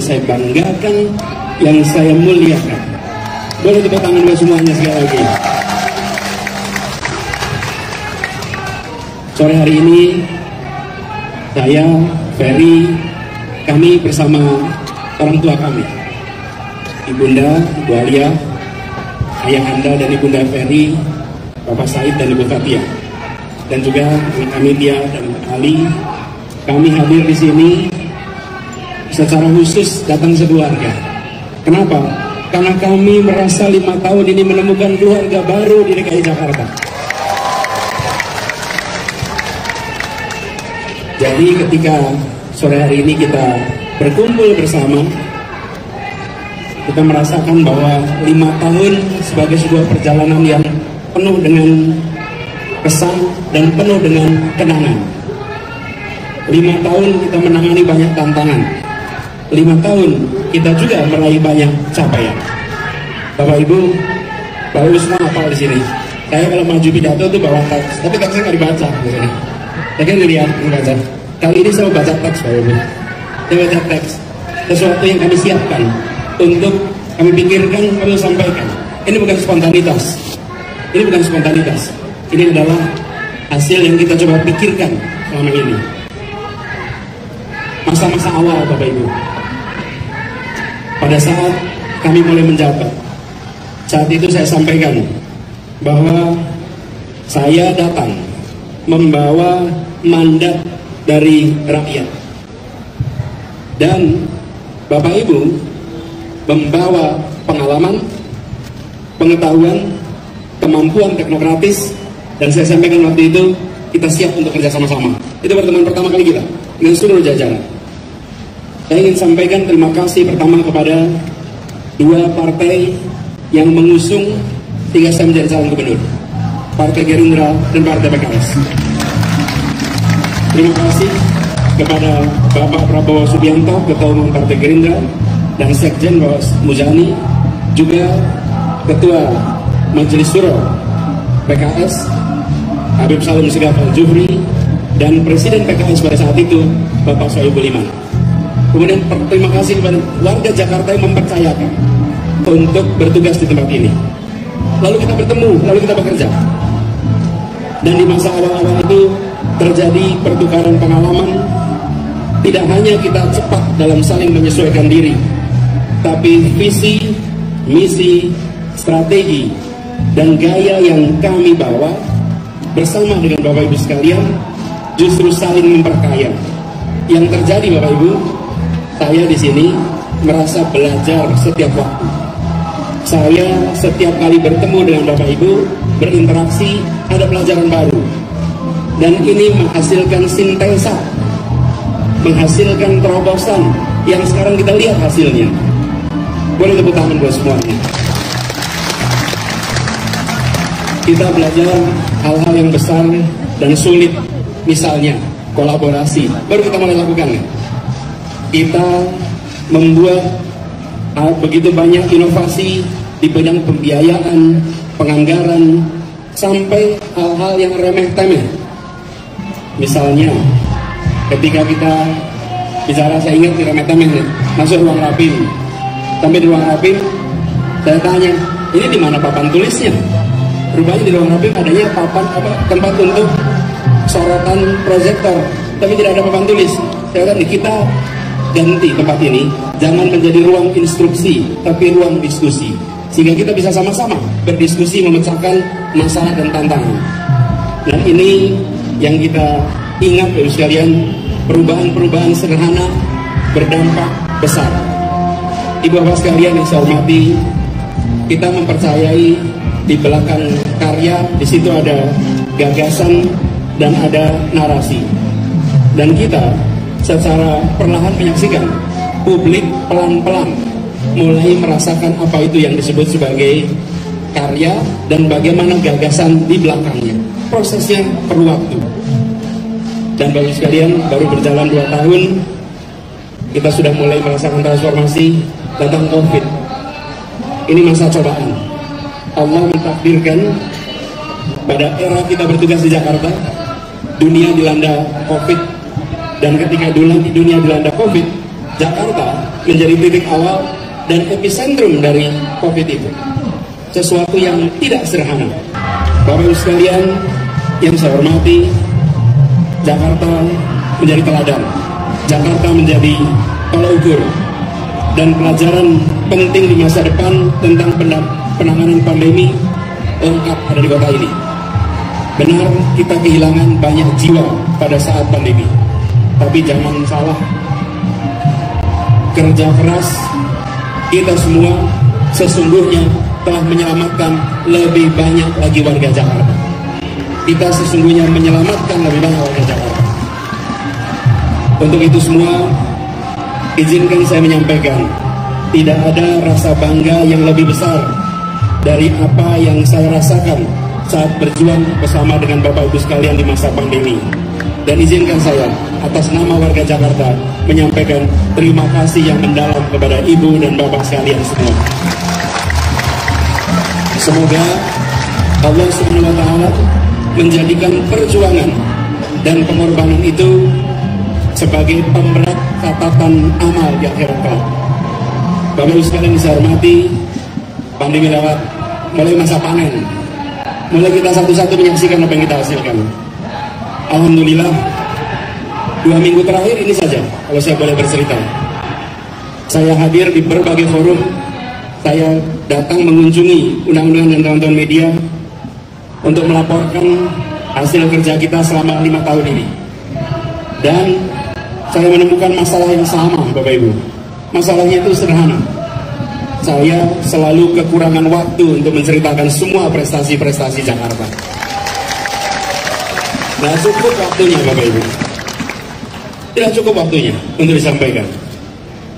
yang saya banggakan, yang saya muliakan. Boleh tepuk tangan buat semuanya sekali lagi. Sore hari ini saya, Ferry, kami bersama orang tua kami, Ibunda, Ibu Alia, ayah Anda dan Ibunda Ferry, Bapak Said dan Ibu Fatia, dan juga kami Dia dan Ali. Kami hadir di sini secara khusus datang sekeluarga. Kenapa? Karena kami merasa 5 tahun ini menemukan keluarga baru di DKI Jakarta. Jadi ketika sore hari ini kita berkumpul bersama, kita merasakan bahwa 5 tahun sebagai sebuah perjalanan yang penuh dengan kesan dan penuh dengan kenangan. 5 tahun kita menangani banyak tantangan. 5 tahun kita juga meraih banyak capaian. Bapak Ibu semua hafal di sini. Saya kalau maju pidato itu bawa teks, tapi teksnya nggak dibaca. Saya kan ngeliat, baca. Kali ini saya mau baca teks, Bapak Ibu. Saya baca teks, sesuatu yang kami siapkan untuk kami pikirkan, kami sampaikan. Ini bukan spontanitas. Ini bukan spontanitas. Ini adalah hasil yang kita coba pikirkan selama ini. Masa-masa awal, Bapak Ibu. Pada saat kami mulai menjabat, saat itu saya sampaikan bahwa saya datang membawa mandat dari rakyat, dan Bapak Ibu membawa pengalaman, pengetahuan, kemampuan teknokratis, dan saya sampaikan waktu itu kita siap untuk kerja sama-sama. Itu pertemuan pertama kali kita dengan seluruh jajaran. Saya ingin sampaikan terima kasih pertama kepada 2 partai yang mengusung sehingga saya menjadi calon gubernur, Partai Gerindra dan Partai PKS. Terima kasih kepada Bapak Prabowo Subianto, Ketua Umum Partai Gerindra, dan Sekjen Bapak Muzani, juga Ketua Majelis Syuro PKS Habib Salim Segaf Al-Jufri, dan Presiden PKS pada saat itu Bapak Sohibul Iman. Kemudian terima kasih kepada warga Jakarta yang mempercayakan untuk bertugas di tempat ini. Lalu kita bertemu, lalu kita bekerja. Dan di masa awal-awal itu terjadi pertukaran pengalaman. Tidak hanya kita cepat dalam saling menyesuaikan diri, tapi visi, misi, strategi, dan gaya yang kami bawa bersama dengan Bapak Ibu sekalian justru saling memperkaya. Yang terjadi, Bapak Ibu, saya di sini merasa belajar setiap waktu. Saya setiap kali bertemu dengan Bapak Ibu, berinteraksi, ada pelajaran baru. Dan ini menghasilkan sintesa, menghasilkan terobosan yang sekarang kita lihat hasilnya. Boleh tepuk tangan buat semuanya. Kita belajar hal-hal yang besar dan sulit, misalnya kolaborasi. Baru kita mulai lakukan. Kita membuat begitu banyak inovasi di bidang pembiayaan, penganggaran, sampai hal-hal yang remeh-temeh. Misalnya, ketika kita bicara, saya ingat di remeh-temeh, masuk ruang rapim. Sampai di ruang rapim, saya tanya, ini di mana papan tulisnya? Rupanya di ruang rapim adanya papan tempat untuk sorotan proyektor, tapi tidak ada papan tulis. Saya kata, kita ganti tempat ini, jangan menjadi ruang instruksi, tapi ruang diskusi, sehingga kita bisa sama-sama berdiskusi memecahkan masalah dan tantangan. Dan ini yang kita ingat, Bapak sekalian, perubahan-perubahan sederhana berdampak besar. Ibu bapak sekalian yang saya hormati, kita mempercayai di belakang karya, di situ ada gagasan dan ada narasi. Dan kita secara perlahan menyaksikan publik pelan-pelan mulai merasakan apa itu yang disebut sebagai karya dan bagaimana gagasan di belakangnya. Prosesnya perlu waktu. Dan bagi sekalian, baru berjalan 2 tahun, kita sudah mulai merasakan transformasi. Datang COVID. Ini masa cobaan. Allah mentakdirkan pada era kita bertugas di Jakarta, dunia dilanda COVID. Dan ketika dunia dilanda COVID, Jakarta menjadi titik awal dan epicentrum dari COVID itu. Sesuatu yang tidak sederhana. Bapak Ibu sekalian yang saya hormati, Jakarta menjadi teladan. Jakarta menjadi tolak ukur dan pelajaran penting di masa depan tentang penanganan pandemi lengkap ada di kota ini. Benar, kita kehilangan banyak jiwa pada saat pandemi, tapi jangan salah, kerja keras kita semua sesungguhnya telah menyelamatkan lebih banyak lagi warga Jakarta. Kita sesungguhnya menyelamatkan lebih banyak warga Jakarta. Untuk itu semua, izinkan saya menyampaikan, tidak ada rasa bangga yang lebih besar dari apa yang saya rasakan saat berjuang bersama dengan Bapak Ibu sekalian di masa pandemi. Dan izinkan saya atas nama warga Jakarta menyampaikan terima kasih yang mendalam kepada Ibu dan Bapak sekalian semua. Semoga Allah SWT menjadikan perjuangan dan pengorbanan itu sebagai pemberat catatan amal di akhirat kelak. Bapak Ibu sekalian saya hormati, pandemi lewat, mulai masa panen. Mulai kita satu-satu menyaksikan apa yang kita hasilkan. Alhamdulillah, 2 minggu terakhir ini saja, kalau saya boleh bercerita, saya hadir di berbagai forum. Saya datang mengunjungi undang-undang dan teman-teman media untuk melaporkan hasil kerja kita selama 5 tahun ini. Dan saya menemukan masalah yang sama, Bapak Ibu. Masalahnya itu sederhana. Saya selalu kekurangan waktu untuk menceritakan semua prestasi-prestasi Jakarta. Nah, cukup waktunya, Bapak Ibu. Tidak cukup waktunya untuk disampaikan.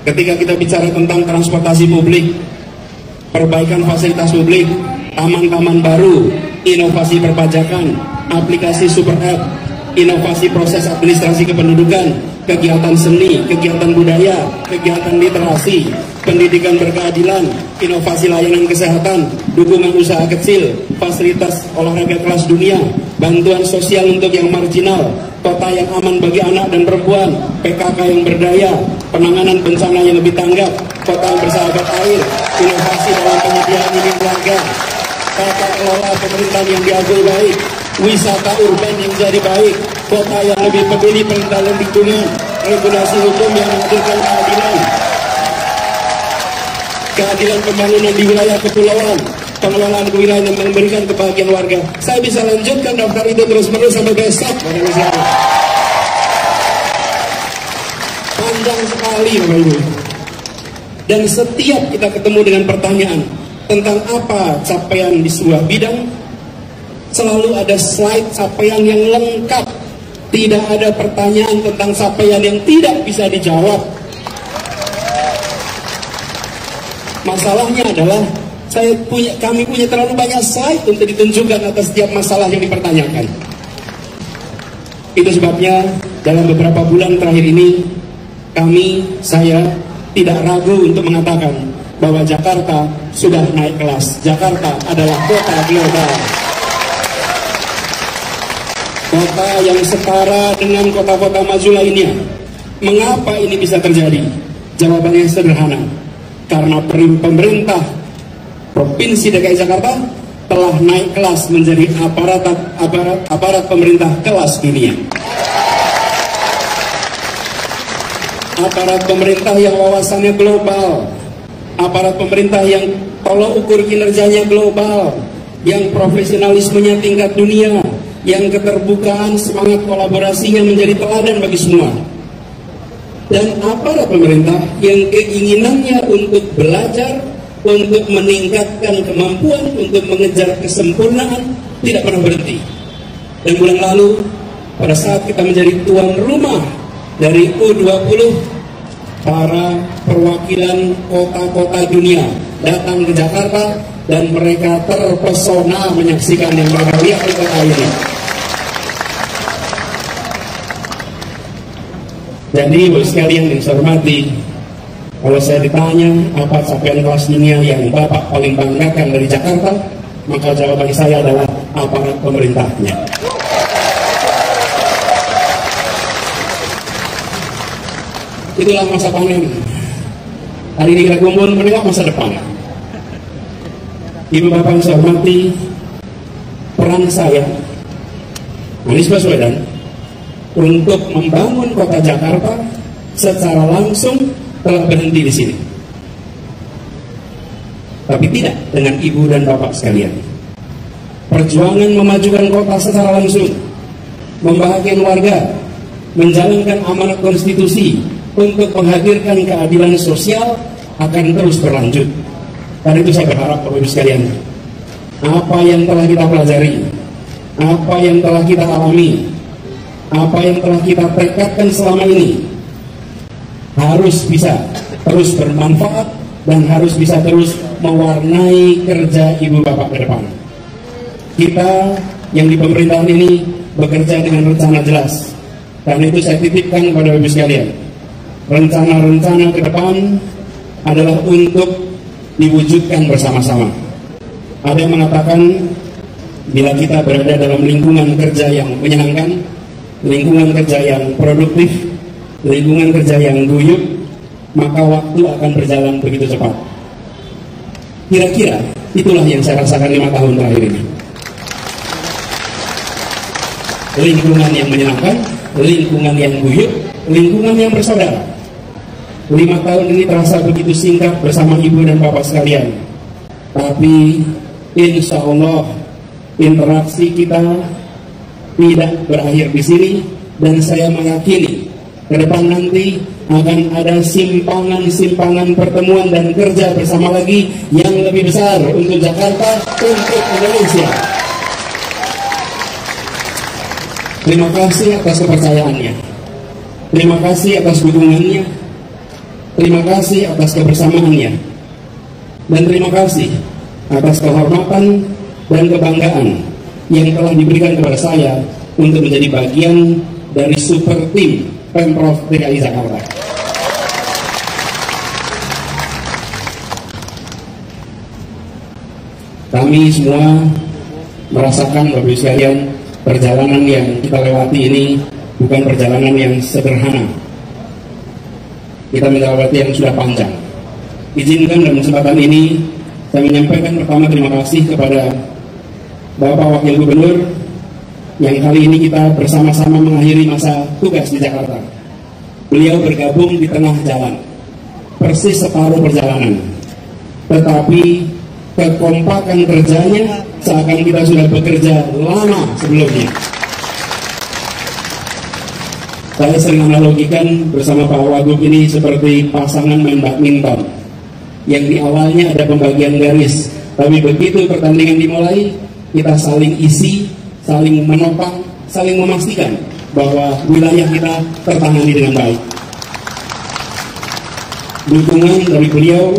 Ketika kita bicara tentang transportasi publik, perbaikan fasilitas publik, taman-taman baru, inovasi perpajakan, aplikasi super app, inovasi proses administrasi kependudukan, kegiatan seni, kegiatan budaya, kegiatan literasi, pendidikan berkeadilan, inovasi layanan kesehatan, dukungan usaha kecil, fasilitas olahraga kelas dunia, bantuan sosial untuk yang marginal, kota yang aman bagi anak dan perempuan, PKK yang berdaya, penanganan bencana yang lebih tanggap, kota yang bersahabat air, inovasi dalam penyediaan unit warga, tata kelola pemerintahan yang diakui baik, wisata urban yang jadi baik, kota yang lebih peduli perlindungan lingkungan, regulasi hukum yang menghadirkan keadilan pembangunan di wilayah kepulauan, pengelolaan kewilayahan yang memberikan kebahagiaan warga. Saya bisa lanjutkan daftar itu terus-menerus sampai besok. Panjang sekali, Bapak Ibu. Dan setiap kita ketemu dengan pertanyaan tentang apa capaian di sebuah bidang, selalu ada slide capaian yang lengkap. Tidak ada pertanyaan tentang capaian yang tidak bisa dijawab. Masalahnya adalah kami punya terlalu banyak slide untuk ditunjukkan atas setiap masalah yang dipertanyakan. Itu sebabnya dalam beberapa bulan terakhir ini saya tidak ragu untuk mengatakan bahwa Jakarta sudah naik kelas. Jakarta adalah kota global. Kota yang setara dengan kota-kota maju lainnya. Mengapa ini bisa terjadi? Jawabannya sederhana. Karena pemerintah Provinsi DKI Jakarta telah naik kelas menjadi aparat pemerintah kelas dunia. Aparat pemerintah yang wawasannya global, aparat pemerintah yang tolok ukur kinerjanya global, yang profesionalismenya tingkat dunia, yang keterbukaan semangat kolaborasinya menjadi teladan bagi semua. Dan aparat pemerintah yang keinginannya untuk belajar, untuk meningkatkan kemampuan, untuk mengejar kesempurnaan, tidak pernah berhenti. Dan bulan lalu, pada saat kita menjadi tuan rumah dari U20, para perwakilan kota-kota dunia datang ke Jakarta dan mereka terpesona menyaksikan yang mereka lihat di kota ini. Jadi bagi sekalian yang saya hormati, kalau saya ditanya apa capaian kelas dunia yang Bapak paling banggakan dari Jakarta, maka jawaban saya adalah aparat pemerintahnya. itulah masa panen. Hari ini kita kumpul menengok masa depan. Ibu bapak yang saya hormati, peran saya Anies Baswedan untuk membangun kota Jakarta secara langsung telah berhenti di sini. Tapi tidak dengan ibu dan bapak sekalian. Perjuangan memajukan kota secara langsung, membahagiakan warga, menjalankan amanat konstitusi untuk menghadirkan keadilan sosial akan terus berlanjut. Karena itu saya berharap Bapak Ibu sekalian, apa yang telah kita pelajari, apa yang telah kita alami, apa yang telah kita tekadkan selama ini harus bisa terus bermanfaat dan harus bisa terus mewarnai kerja ibu bapak ke depan. Kita yang di pemerintahan ini bekerja dengan rencana jelas. Karena itu saya titipkan kepada Bapak Ibu sekalian, rencana-rencana ke depan adalah untuk diwujudkan bersama-sama. Ada yang mengatakan bila kita berada dalam lingkungan kerja yang menyenangkan, lingkungan kerja yang produktif, lingkungan kerja yang guyup, maka waktu akan berjalan begitu cepat. Kira-kira itulah yang saya rasakan 5 tahun terakhir ini. Lingkungan yang menyenangkan, lingkungan yang guyup, lingkungan yang bersaudara. 5 tahun ini terasa begitu singkat bersama ibu dan bapak sekalian. Tapi insya Allah interaksi kita tidak berakhir di sini, dan saya meyakini ke depan nanti akan ada simpangan-simpangan pertemuan dan kerja bersama lagi yang lebih besar untuk Jakarta, untuk Indonesia. Terima kasih atas kepercayaannya, terima kasih atas dukungannya, terima kasih atas kebersamaannya, dan terima kasih atas kehormatan dan kebanggaan yang telah diberikan kepada saya untuk menjadi bagian dari super tim Pemprov DKI Jakarta. Kami semua merasakan, Bapak Ibu sekalian, perjalanan yang kita lewati ini bukan perjalanan yang sederhana. Kita melewati yang sudah panjang. Izinkan dalam kesempatan ini saya menyampaikan pertama terima kasih kepada Bapak Wakil Gubernur yang kali ini kita bersama-sama mengakhiri masa tugas di Jakarta. Beliau bergabung di tengah jalan, persis separuh perjalanan. Tetapi kekompakan kerjanya seakan kita sudah bekerja lama sebelumnya. Saya sering analogikan bersama Pak Wagub ini seperti pasangan main badminton yang di awalnya ada pembagian garis, tapi begitu pertandingan dimulai, kita saling isi, saling menopang, saling memastikan bahwa wilayah kita tertangani dengan baik. Dukungan dari beliau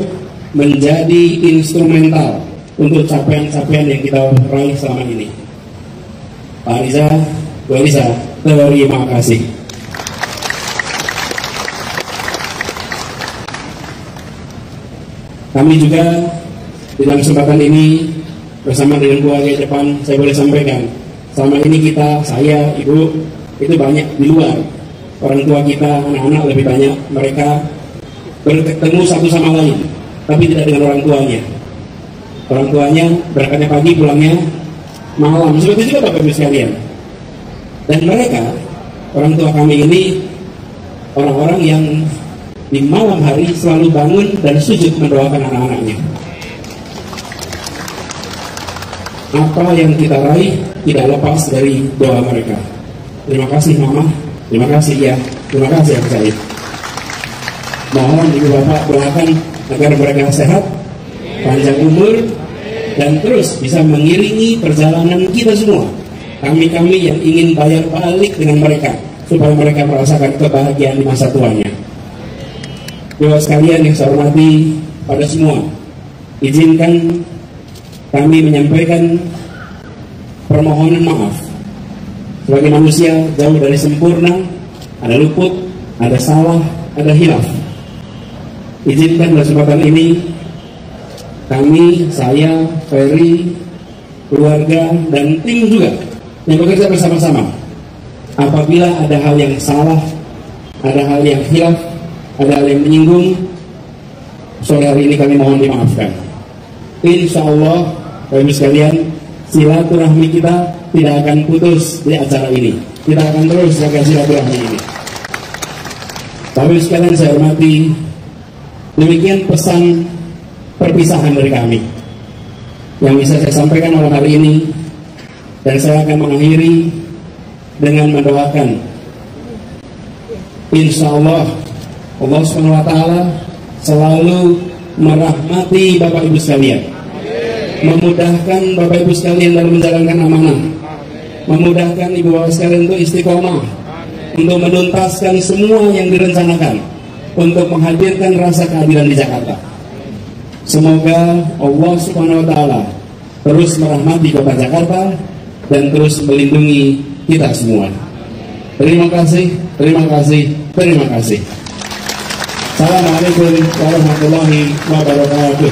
menjadi instrumental untuk capaian-capaian yang kita raih selama ini. Pak Riza, Bu Riza, terima kasih. Kami juga dalam kesempatan ini bersama dengan keluarga depan, saya boleh sampaikan, selama ini kita, saya, ibu, itu banyak di luar. Orang tua kita, anak-anak lebih banyak, mereka bertemu satu sama lain, tapi tidak dengan orang tuanya. Orang tuanya berangkatnya pagi, pulangnya malam, seperti itu Bapak Ibu sekalian. Dan mereka, orang tua kami ini, orang-orang yang di malam hari selalu bangun dan sujud mendoakan anak-anaknya. Apa yang kita raih tidak lepas dari doa mereka. Terima kasih Mama, terima kasih ya, terima kasih Pak Said. Mohon Ibu Bapak doakan agar mereka sehat, panjang umur, dan terus bisa mengiringi perjalanan kita semua. Kami-kami yang ingin bayar balik dengan mereka, supaya mereka merasakan kebahagiaan di masa tuanya. Bapak sekalian yang saya hormati pada semua, izinkan kami menyampaikan permohonan maaf. Sebagai manusia jauh dari sempurna, ada luput, ada salah, ada hilaf. Izinkan pada kesempatan ini kami, saya, Ferry, keluarga, dan tim juga yang bekerja bersama-sama. Apabila ada hal yang salah, ada hal yang hilaf, ada hal yang menyinggung, sore hari ini kami mohon dimaafkan. Insya Allah, Bapak Ibu sekalian, silaturahmi kita tidak akan putus di acara ini. Kita akan terus jaga silaturahmi ini. Bapak Ibu sekalian saya hormati, demikian pesan perpisahan dari kami yang bisa saya sampaikan malam hari ini, dan saya akan mengakhiri dengan mendoakan insya Allah Allah SWT selalu merahmati Bapak Ibu sekalian, memudahkan Bapak Ibu sekalian dalam menjalankan amanah, memudahkan Ibu Bapak sekalian untuk istiqomah, untuk menuntaskan semua yang direncanakan, untuk menghadirkan rasa keadilan di Jakarta. Semoga Allah Subhanahu wa Ta'ala terus merahmati Kota Jakarta dan terus melindungi kita semua. Terima kasih, terima kasih, terima kasih. Assalamualaikum warahmatullahi wabarakatuh.